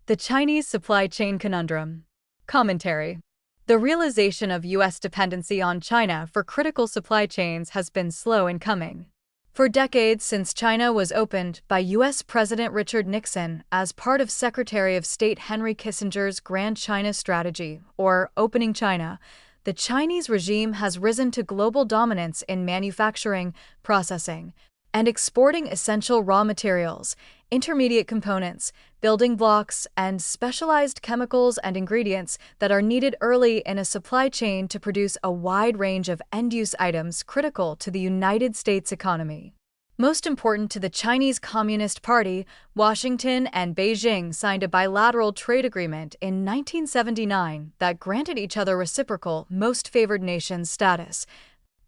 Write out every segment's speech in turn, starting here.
The Chinese Supply Chain Conundrum. Commentary. The realization of U.S. dependency on China for critical supply chains has been slow in coming. For decades since China was opened by U.S. President Richard Nixon as part of Secretary of State Henry Kissinger's Grand China Strategy, or Opening China, the Chinese regime has risen to global dominance in manufacturing, processing, and exporting essential raw materials, intermediate components, building blocks, and specialized chemicals and ingredients that are needed early in a supply chain to produce a wide range of end-use items critical to the United States economy. Most important to the Chinese Communist Party, Washington and Beijing signed a bilateral trade agreement in 1979 that granted each other reciprocal most favored nations status,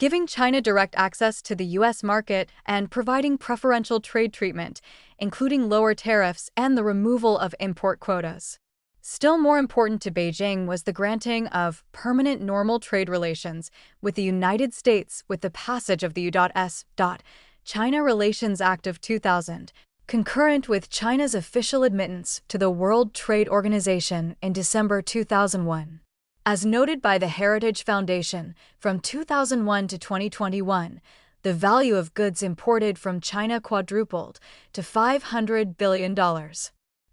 giving China direct access to the U.S. market and providing preferential trade treatment, including lower tariffs and the removal of import quotas. Still more important to Beijing was the granting of permanent normal trade relations with the United States with the passage of the U.S. China Relations Act of 2000, concurrent with China's official admittance to the World Trade Organization in December 2001. As noted by the Heritage Foundation, from 2001 to 2021, the value of goods imported from China quadrupled to $500 billion.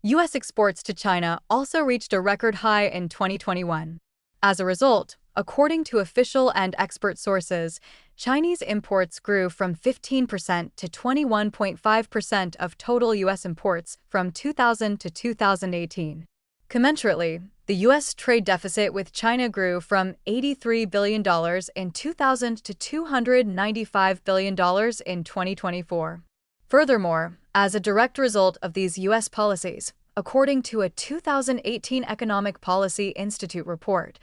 U.S. exports to China also reached a record high in 2021. As a result, according to official and expert sources, Chinese imports grew from 15% to 21.5% of total U.S. imports from 2000 to 2018. Commensurately, the U.S. trade deficit with China grew from $83 billion in 2000 to $295 billion in 2024. Furthermore, as a direct result of these U.S. policies, according to a 2018 Economic Policy Institute report,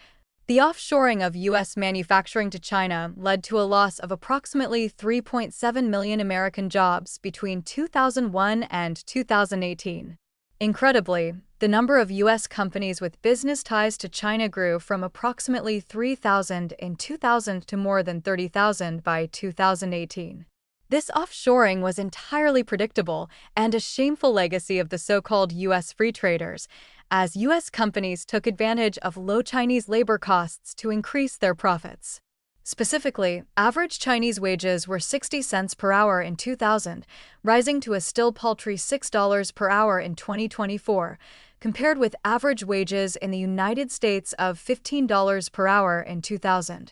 the offshoring of U.S. manufacturing to China led to a loss of approximately 3.7 million American jobs between 2001 and 2018. Incredibly, the number of U.S. companies with business ties to China grew from approximately 3,000 in 2000 to more than 30,000 by 2018. This offshoring was entirely predictable and a shameful legacy of the so-called U.S. free traders, as U.S. companies took advantage of low Chinese labor costs to increase their profits. Specifically, average Chinese wages were 60 cents per hour in 2000, rising to a still paltry $6 per hour in 2024, compared with average wages in the United States of $15 per hour in 2000,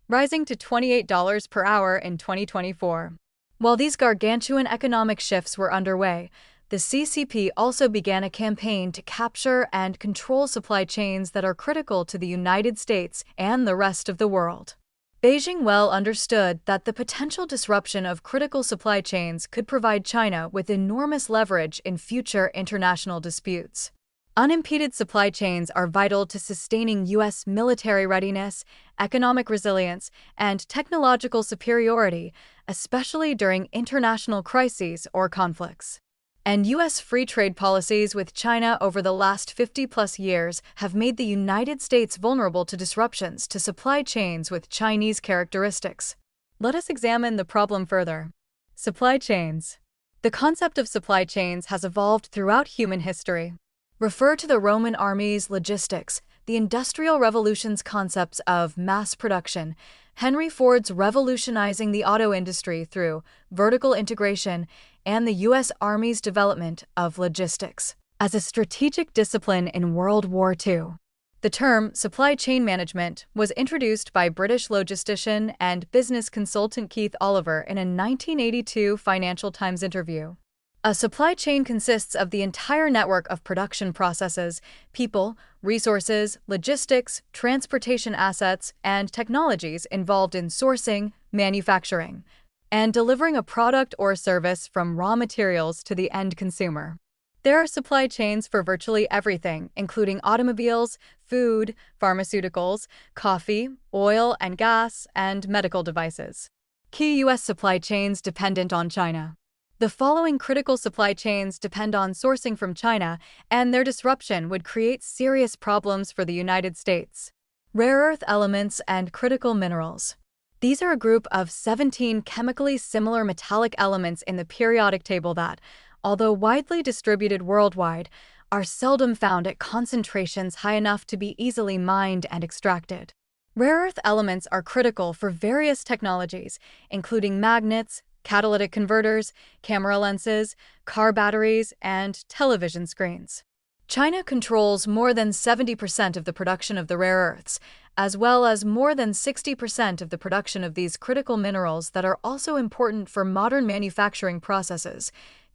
rising to $28 per hour in 2024. While these gargantuan economic shifts were underway, the CCP also began a campaign to capture and control supply chains that are critical to the United States and the rest of the world. Beijing well understood that the potential disruption of critical supply chains could provide China with enormous leverage in future international disputes. Unimpeded supply chains are vital to sustaining U.S. military readiness, economic resilience, and technological superiority, especially during international crises or conflicts. And U.S. free trade policies with China over the last 50-plus years have made the United States vulnerable to disruptions to supply chains with Chinese characteristics. Let us examine the problem further. Supply chains. The concept of supply chains has evolved throughout human history. Refer to the Roman army's logistics, the Industrial Revolution's concepts of mass production, Henry Ford's revolutionizing the auto industry through vertical integration, and the U.S. Army's development of logistics as a strategic discipline in World War II. The term supply chain management was introduced by British logistician and business consultant Keith Oliver in a 1982 Financial Times interview. A supply chain consists of the entire network of production processes, people, resources, logistics, transportation assets, and technologies involved in sourcing, manufacturing, and delivering a product or service from raw materials to the end consumer. There are supply chains for virtually everything, including automobiles, food, pharmaceuticals, coffee, oil and gas, and medical devices. Key U.S. supply chains dependent on China. The following critical supply chains depend on sourcing from China, and their disruption would create serious problems for the United States. Rare earth elements and critical minerals. These are a group of 17 chemically similar metallic elements in the periodic table that, although widely distributed worldwide, are seldom found at concentrations high enough to be easily mined and extracted. Rare earth elements are critical for various technologies, including magnets, catalytic converters, camera lenses, car batteries, and television screens. China controls more than 70% of the production of the rare earths, as well as more than 60% of the production of these critical minerals that are also important for modern manufacturing processes: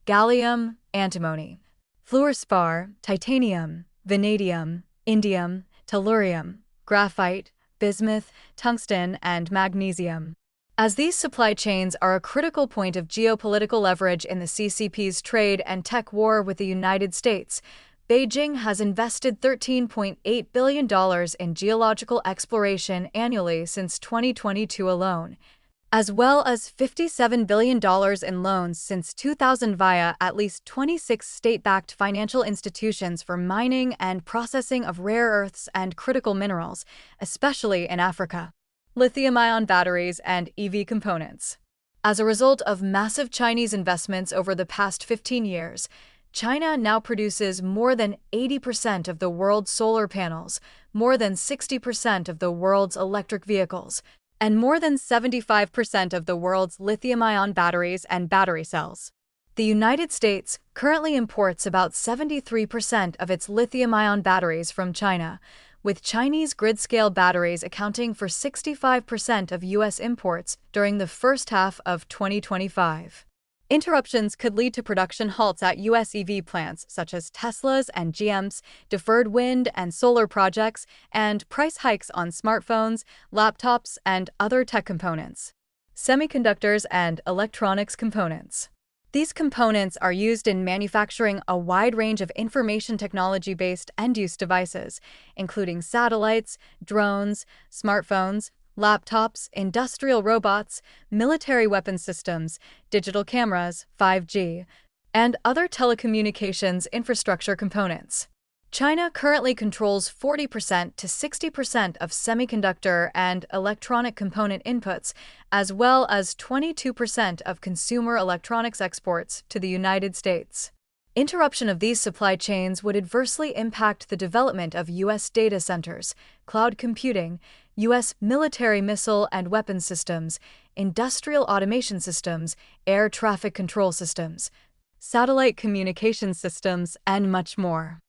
gallium, antimony, fluorspar, titanium, vanadium, indium, tellurium, graphite, bismuth, tungsten, and magnesium. As these supply chains are a critical point of geopolitical leverage in the CCP's trade and tech war with the United States, Beijing has invested $13.8 billion in geological exploration annually since 2022 alone, as well as $57 billion in loans since 2000 via at least 26 state-backed financial institutions for mining and processing of rare earths and critical minerals, especially in Africa. Lithium-ion batteries and EV components. As a result of massive Chinese investments over the past 15 years, China now produces more than 80% of the world's solar panels, more than 60% of the world's electric vehicles, and more than 75% of the world's lithium-ion batteries and battery cells. The United States currently imports about 73% of its lithium-ion batteries from China, with Chinese grid-scale batteries accounting for 65% of U.S. imports during the first half of 2025. Interruptions could lead to production halts at U.S. EV plants such as Tesla's and GM's, deferred wind and solar projects, and price hikes on smartphones, laptops, and other tech components. Semiconductors and electronics components. These components are used in manufacturing a wide range of information technology-based end-use devices, including satellites, drones, smartphones, laptops, industrial robots, military weapon systems, digital cameras, 5G, and other telecommunications infrastructure components. China currently controls 40% to 60% of semiconductor and electronic component inputs, as well as 22% of consumer electronics exports to the United States. Interruption of these supply chains would adversely impact the development of U.S. data centers, cloud computing, U.S. military missile and weapon systems, industrial automation systems, air traffic control systems, satellite communication systems, and much more.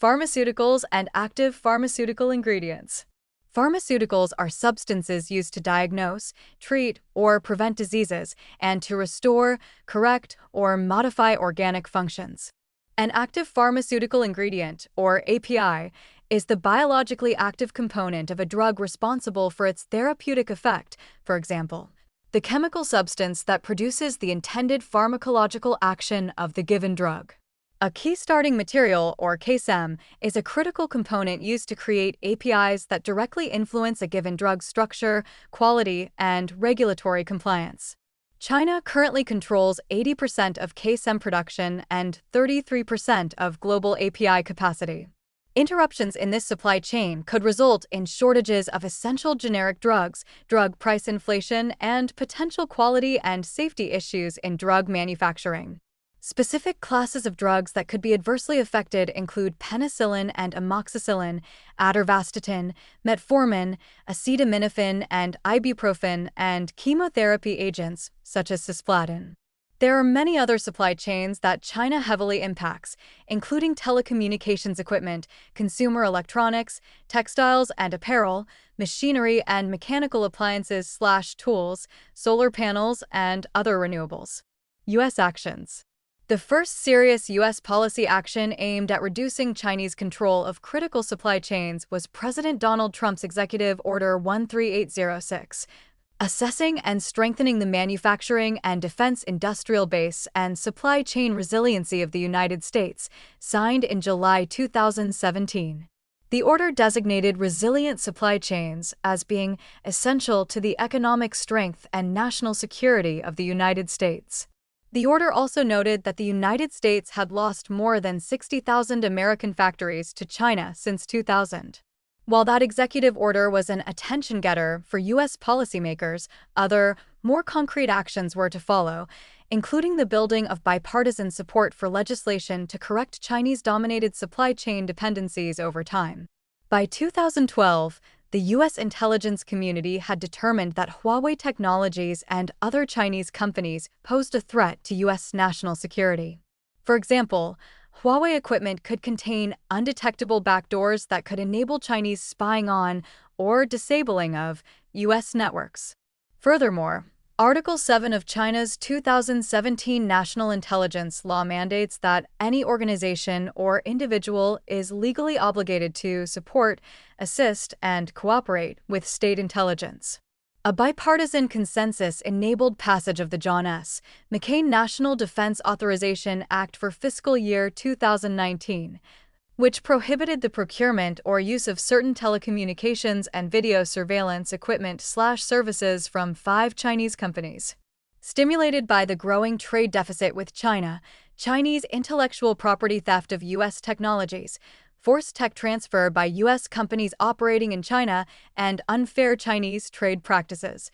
Pharmaceuticals and active pharmaceutical ingredients. Pharmaceuticals are substances used to diagnose, treat, or prevent diseases and to restore, correct, or modify organic functions. An active pharmaceutical ingredient, or API, is the biologically active component of a drug responsible for its therapeutic effect, for example, the chemical substance that produces the intended pharmacological action of the given drug. A key starting material, or KSM, is a critical component used to create APIs that directly influence a given drug's structure, quality, and regulatory compliance. China currently controls 80% of KSM production and 33% of global API capacity. Interruptions in this supply chain could result in shortages of essential generic drugs, drug price inflation, and potential quality and safety issues in drug manufacturing. Specific classes of drugs that could be adversely affected include penicillin and amoxicillin, atorvastatin, metformin, acetaminophen and ibuprofen, and chemotherapy agents such as cisplatin. There are many other supply chains that China heavily impacts, including telecommunications equipment, consumer electronics, textiles and apparel, machinery and mechanical appliances/tools, solar panels, and other renewables. U.S. actions. The first serious U.S. policy action aimed at reducing Chinese control of critical supply chains was President Donald Trump's Executive Order 13806, assessing and strengthening the manufacturing and defense industrial base and supply chain resiliency of the United States, signed in July 2017. The order designated resilient supply chains as being essential to the economic strength and national security of the United States. The order also noted that the United States had lost more than 60,000 American factories to China since 2000. While that executive order was an attention-getter for U.S. policymakers, other, more concrete actions were to follow, including the building of bipartisan support for legislation to correct Chinese-dominated supply chain dependencies over time. By 2012, the U.S. intelligence community had determined that Huawei Technologies and other Chinese companies posed a threat to U.S. national security. For example, Huawei equipment could contain undetectable backdoors that could enable Chinese spying on or disabling of U.S. networks. Furthermore, Article 7 of China's 2017 National Intelligence Law mandates that any organization or individual is legally obligated to support, assist, and cooperate with state intelligence. A bipartisan consensus enabled passage of the John S. McCain National Defense Authorization Act for fiscal year 2019, which prohibited the procurement or use of certain telecommunications and video surveillance equipment/services from 5 Chinese companies. Stimulated by the growing trade deficit with China, Chinese intellectual property theft of U.S. technologies, forced tech transfer by U.S. companies operating in China, and unfair Chinese trade practices.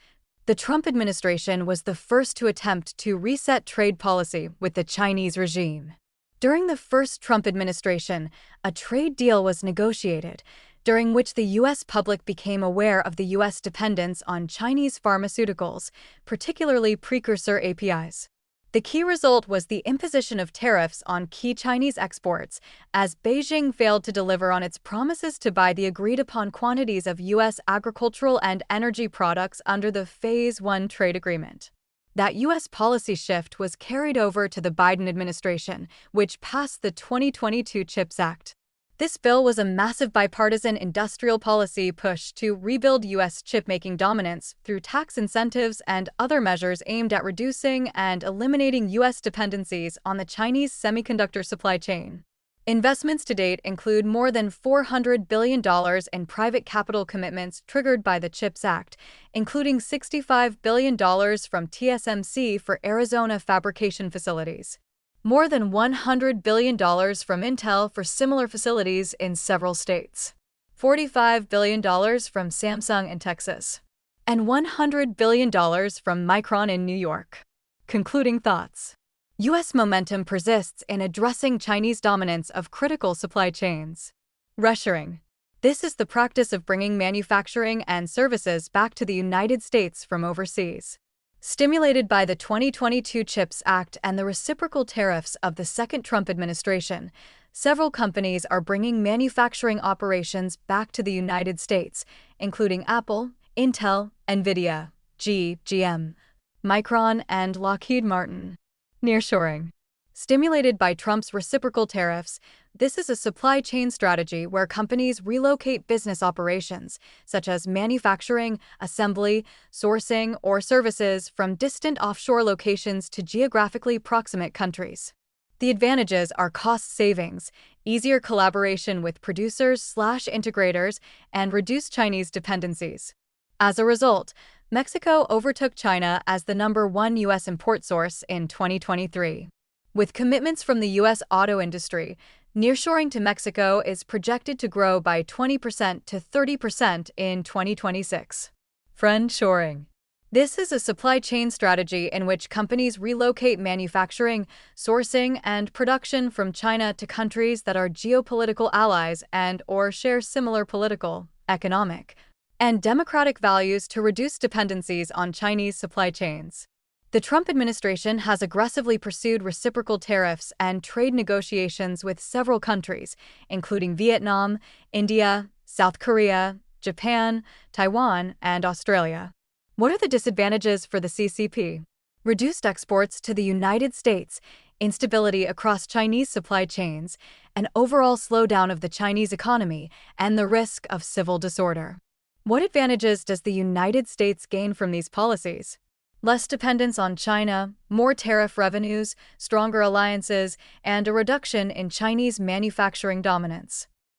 The Trump administration was the first to attempt to reset trade policy with the Chinese regime. During the first Trump administration, a trade deal was negotiated, during which the U.S. public became aware of the U.S. dependence on Chinese pharmaceuticals, particularly precursor APIs. The key result was the imposition of tariffs on key Chinese exports, as Beijing failed to deliver on its promises to buy the agreed-upon quantities of U.S. agricultural and energy products under the Phase 1 trade agreement. That U.S. policy shift was carried over to the Biden administration, which passed the 2022 CHIPS Act. This bill was a massive bipartisan industrial policy push to rebuild U.S. chip-making dominance through tax incentives and other measures aimed at reducing and eliminating U.S. dependencies on the Chinese semiconductor supply chain. Investments to date include more than $400 billion in private capital commitments triggered by the CHIPS Act, including $65 billion from TSMC for Arizona fabrication facilities. More than $100 billion from Intel for similar facilities in several states. $45 billion from Samsung in Texas. And $100 billion from Micron in New York. Concluding thoughts. U.S. momentum persists in addressing Chinese dominance of critical supply chains. Reshoring. This is the practice of bringing manufacturing and services back to the United States from overseas. Stimulated by the 2022 CHIPS Act and the reciprocal tariffs of the second Trump administration, several companies are bringing manufacturing operations back to the United States, including Apple, Intel, NVIDIA, GM, Micron, and Lockheed Martin. Nearshoring. Stimulated by Trump's reciprocal tariffs, this is a supply chain strategy where companies relocate business operations, such as manufacturing, assembly, sourcing, or services from distant offshore locations to geographically proximate countries. The advantages are cost savings, easier collaboration with producers/integrators, and reduced Chinese dependencies. As a result, Mexico overtook China as the #1 U.S. import source in 2023. With commitments from the U.S. auto industry, nearshoring to Mexico is projected to grow by 20% to 30% in 2026. Friendshoring. This is a supply chain strategy in which companies relocate manufacturing, sourcing, and production from China to countries that are geopolitical allies and/or share similar political, economic, and democratic values to reduce dependencies on Chinese supply chains. The Trump administration has aggressively pursued reciprocal tariffs and trade negotiations with several countries, including Vietnam, India, South Korea, Japan, Taiwan, and Australia. What are the disadvantages for the CCP? Reduced exports to the United States, instability across Chinese supply chains, an overall slowdown of the Chinese economy, and the risk of civil disorder. What advantages does the United States gain from these policies? Less dependence on China, more tariff revenues, stronger alliances, and a reduction in Chinese manufacturing dominance.